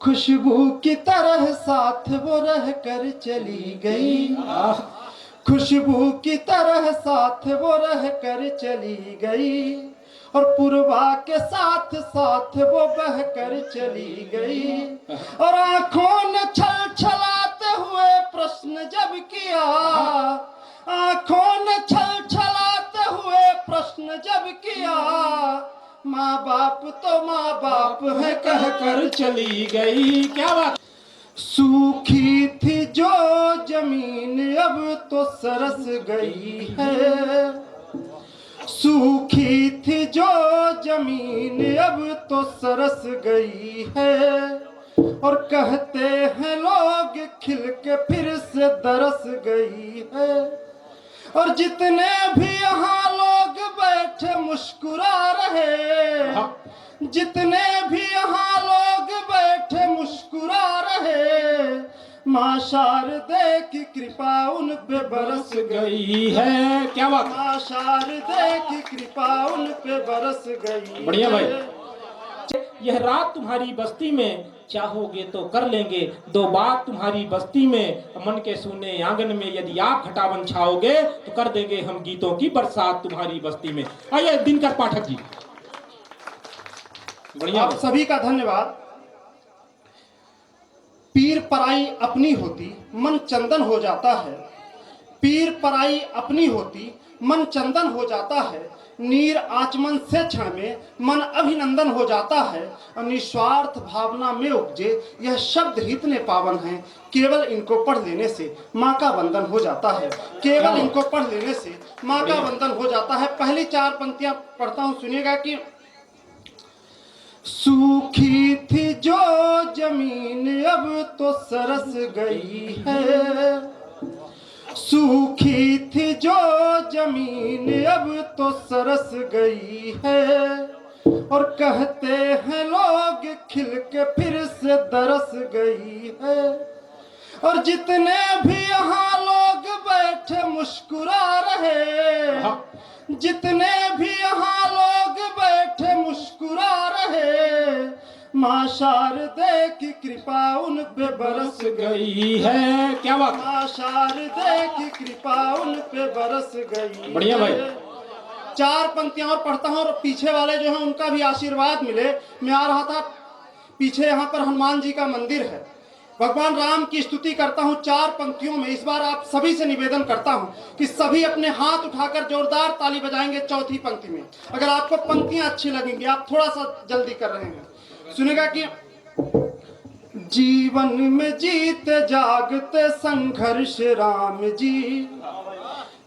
खुशबू की तरह साथ वो रह कर चली गई। खुशबू की तरह साथ वो रह कर चली गई, और पुरवा के साथ साथ वो बह कर चली गई। और आंखों ने छल छलाते हुए प्रश्न जब किया, आंखों ने छल छलाते हुए प्रश्न जब किया, माँ बाप तो माँ बाप है कह कर चली गई। क्या बात। सूखी थी जो जमीन अब तो सरस गई है, सूखी थी जो जमीन अब तो सरस गई है, और कहते हैं लोग खिल के फिर से दरस गई है। और जितने भी यहाँ लोग बैठे मुस्कुरा रहे, जितने भी यहाँ लोग बैठे मुस्कुरा रहे, माँ शारदे की कृपा उन पे बरस गई है। क्या बात। माँ शारदे की कृपा उन पे बरस गई। बढ़िया भाई। यह रात तुम्हारी बस्ती में चाहोगे तो कर लेंगे, दो बात तुम्हारी बस्ती में, मन के सूने आंगन में यदि आप खटावन छाओगे तो कर देंगे हम गीतों की बरसात तुम्हारी बस्ती में। आइए दिनकर पाठक जी। बढ़िया। आप सभी का धन्यवाद। पीर पराई अपनी होती मन चंदन हो जाता है, पीर पराई अपनी होती मन चंदन हो जाता है, नीर आचमन से क्षण में मन अभिनंदन हो जाता है। निस्वार्थ भावना में उपजे यह शब्द इतने पावन हैं, केवल इनको पढ़ लेने से माँ का वंदन हो जाता है, केवल इनको पढ़ लेने से माँ का वंदन हो जाता है। पहली चार पंक्तियां पढ़ता हूँ, सुनिएगा कि सूखी थी जो जमीन अब तो सरस गई है, सूखी थी जो जमीन अब तो सरस गई है, और कहते हैं लोग खिल के फिर से दरस गई है। और जितने भी यहाँ लोग बैठे मुस्कुरा रहे, जितने भी यहाँ लोग बैठे मुस्कुरा रहे, माँ शारदे की कृपा उन पे बरस गई है। क्या बात। माँ शारदे की कृपा उन पे बरस गई। बढ़िया भाई। चार पंक्तियां और पढ़ता हूँ और पीछे वाले जो हैं उनका भी आशीर्वाद मिले। मैं आ रहा था, पीछे यहाँ पर हनुमान जी का मंदिर है, भगवान राम की स्तुति करता हूँ चार पंक्तियों में। इस बार आप सभी से निवेदन करता हूँ कि सभी अपने हाथ उठाकर जोरदार ताली बजाएंगे चौथी पंक्ति में। अगर आपको पंक्तियां अच्छी लगेंगी, आप थोड़ा सा जल्दी कर रहे हैं, सुनेगा कि जीवन में जीते जागते संघर्ष राम जी,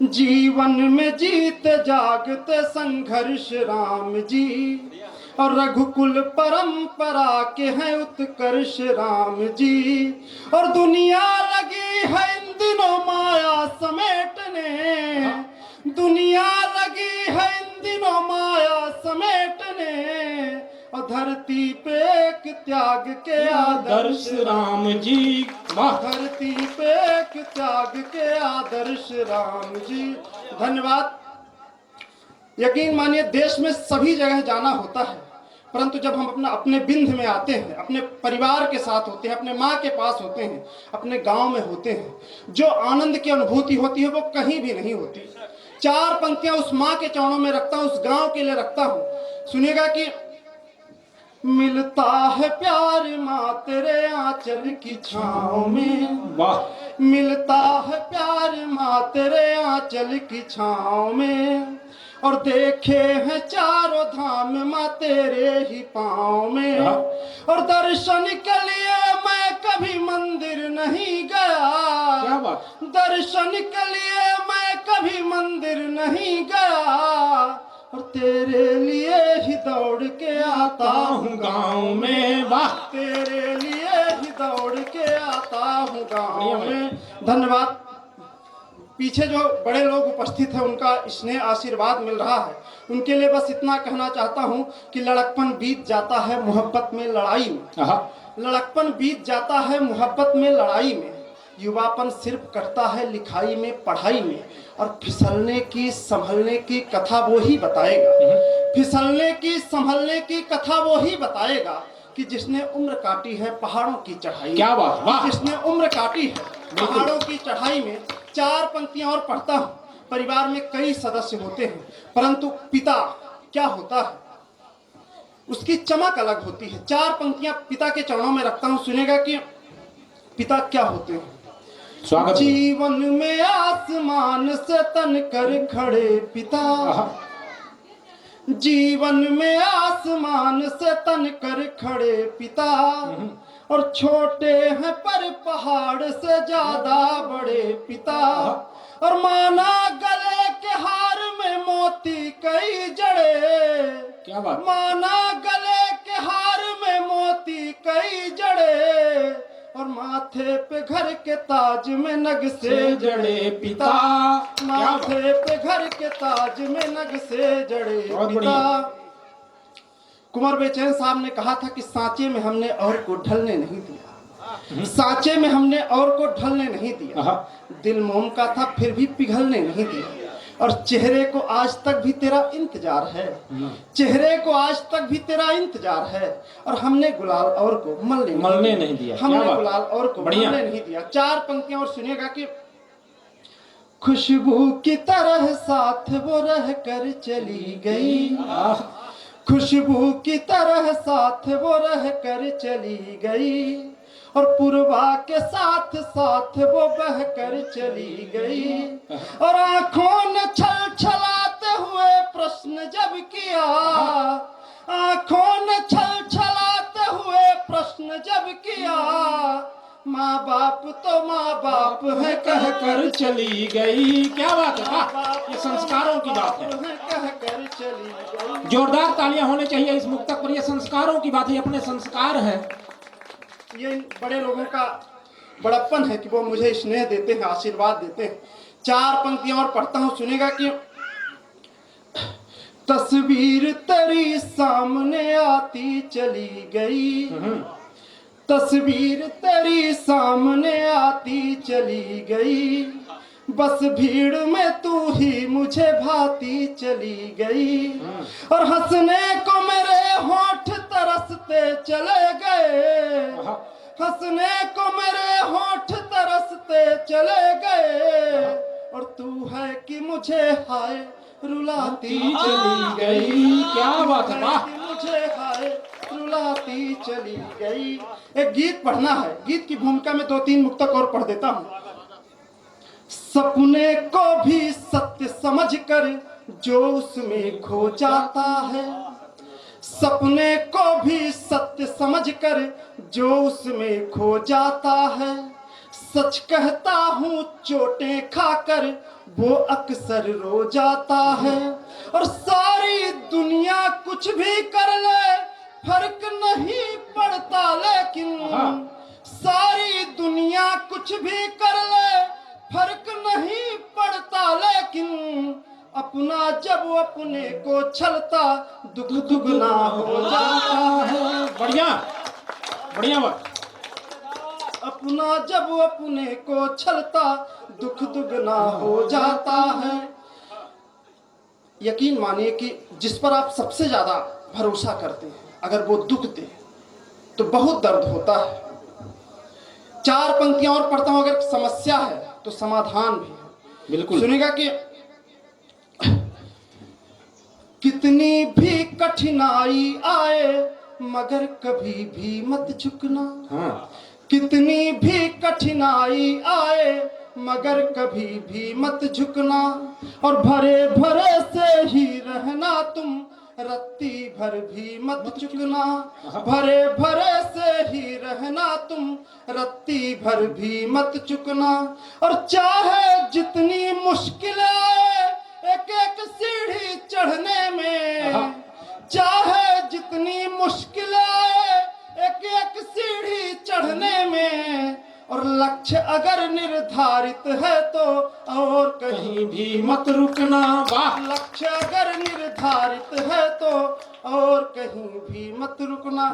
जीवन में जीते जागते संघर्ष राम जी, और रघुकुल परंपरा के हैं उत्कर्ष राम जी। और दुनिया लगी है इन दिनों माया समेटने, दुनिया लगी है इन दिनों माया समेटने, और धरती पे एक त्याग के आदर्श राम जी। धरती पे एक त्याग के आदर्श राम जी। धन्यवाद। यकीन मानिए देश में सभी जगह जाना होता है, परंतु जब हम अपने बिंध में आते हैं, अपने परिवार के साथ होते हैं, अपने माँ के पास होते हैं, अपने गांव में होते हैं, जो आनंद की अनुभूति होती है वो कहीं भी नहीं होती। चार पंक्तियां उस माँ के चरणों में रखता हूँ, उस गांव के लिए रखता हूँ। सुनिएगा कि मिलता है प्यार माँ तेरे आंचल की छाँव में, वाह। मिलता है प्यार माँ तेरे आंचल की छाँव में, और देखे हैं चारों धाम माँ तेरे ही पाँव में। और दर्शन के लिए मैं कभी मंदिर नहीं गया, क्या बात। दर्शन के लिए मैं कभी मंदिर नहीं गया, और तेरे लिए ही दौड़ के आता हूँ गाँव में, वाह। तेरे लिए ही दौड़ के आता हूँ गाँव में। धन्यवाद। पीछे जो बड़े लोग उपस्थित हैं उनका स्नेह आशीर्वाद मिल रहा है, उनके लिए बस इतना कहना चाहता हूं कि लड़कपन बीत जाता है मोहब्बत में लड़ाई में, लड़कपन बीत जाता है मोहब्बत में लड़ाई में, युवापन सिर्फ कटता है लिखाई में पढ़ाई में, और फिसलने की संभलने की कथा वो ही बताएगा, फिसलने की संभलने की कथा वो ही बताएगा कि कि जिसने उम्र काटी है पहाड़ों की चढ़ाई, क्या बात, वाह। जिसने उम्र काटी है पहाड़ों की चढ़ाई में, 4 पंक्तियां और पढ़ता हूं। परिवार में कई सदस्य होते हैं, परंतु पिता क्या होता है उसकी चमक अलग होती है। 4 पंक्तियां पिता के चरणों में रखता हूं, सुनेगा कि पिता क्या होते हैं। स्वागत। जीवन में आसमान से तन कर खड़े पिता, जीवन में आसमान से तन कर खड़े पिता, और छोटे हैं पर पहाड़ से ज्यादा बड़े पिता, और माना गले के हार में मोती कई जड़े, क्या बात, माना गले के हार में मोती कई जड़े, और माथे पे घर के ताज में नग से जड़े पिता, माथे पे घर के ताज में नग से जड़े पिता। कुंवर बेचैन साहब ने कहा था कि सांचे में हमने और को ढलने नहीं दिया, सांचे में हमने और को ढलने नहीं दिया, दिल मोम का था फिर भी पिघलने नहीं दिया, और चेहरे को आज तक भी तेरा इंतजार है, चेहरे को आज तक भी तेरा इंतजार है, और हमने गुलाल और को मलने नहीं दिया, हमने गुलाल और को मलने नहीं दिया। 4 पंक्तियां और सुनिएगा कि खुशबू की तरह साथ वो रह कर चली गई, खुशबू की तरह साथ वो रह कर चली गई, और पुरवा के साथ साथ वो बह कर चली गई, और आंखों ने छल छलाते हुए प्रश्न जब किया, आंखों ने छल छलाते हुए प्रश्न जब किया, माँ बाप तो माँ बाप है कह कर चली गई। क्या बात है, वाह, ये संस्कारों की बात है, कह कर चली गई। जोरदार तालियां होने चाहिए इस मुक्तक पर, ये संस्कारों की बात है, अपने संस्कार है। ये बड़े लोगों का बड़प्पन है कि वो मुझे स्नेह देते हैं, आशीर्वाद देते हैं। 4 पंक्तियां और पढ़ता हूं, सुनेगा कि तस्वीर तेरी सामने आती चली गई, तस्वीर तेरी सामने आती चली गई, बस भीड़ में तू ही मुझे भाती चली गई, और हंसने को मेरे होठ तरसते चले गए, हंसने को मेरे होठ तरसते चले गए, और तू है कि मुझे हाय रुलाती चली गई। क्या बात है, वाह, मुझे हाय रुलाती चली गई। एक गीत पढ़ना है, गीत की भूमिका में 2-3 मुक्तक और पढ़ देता हूं। सपने को भी सत्य समझकर जो उसमें खो जाता है, सपने को भी सत्य समझकर जो उसमें खो जाता है, सच कहता हूँ चोटें खाकर वो अक्सर रो जाता है, और सारी दुनिया कुछ भी कर ले फर्क नहीं पड़ता, लेकिन सारी दुनिया कुछ भी कर ले फर्क नहीं पड़ता, लेकिन अपना जब अपने को छलता दुख दुगना हो जाता है। बढ़िया बढ़िया बात। अपना जब अपने को छलता दुख दुगना हो जाता है। यकीन मानिए कि जिस पर आप सबसे ज्यादा भरोसा करते हैं अगर वो दुख दे तो बहुत दर्द होता है। 4 पंक्तियां और पढ़ता हूं, अगर समस्या है तो समाधान भी है। बिल्कुल सुनेगा कि कितनी भी कठिनाई आए मगर कभी भी मत झुकना, कितनी भी कठिनाई आए मगर कभी भी मत झुकना, और भरे भरे से ही रहना तुम रत्ती भर भी मत चुकना, भरे भरे से ही रहना तुम रत्ती भर भी मत चुकना, और चाहे जितनी मुश्किलें एक एक सीढ़ी चढ़ने में, चाहे जितनी मुश्किलें एक एक सीढ़ी चढ़ने में, और लक्ष्य अगर निर्धारित है तो और कहीं भी मत रुकना। वाह, लक्ष्य अगर निर्धारित है तो और कहीं भी मत रुकना।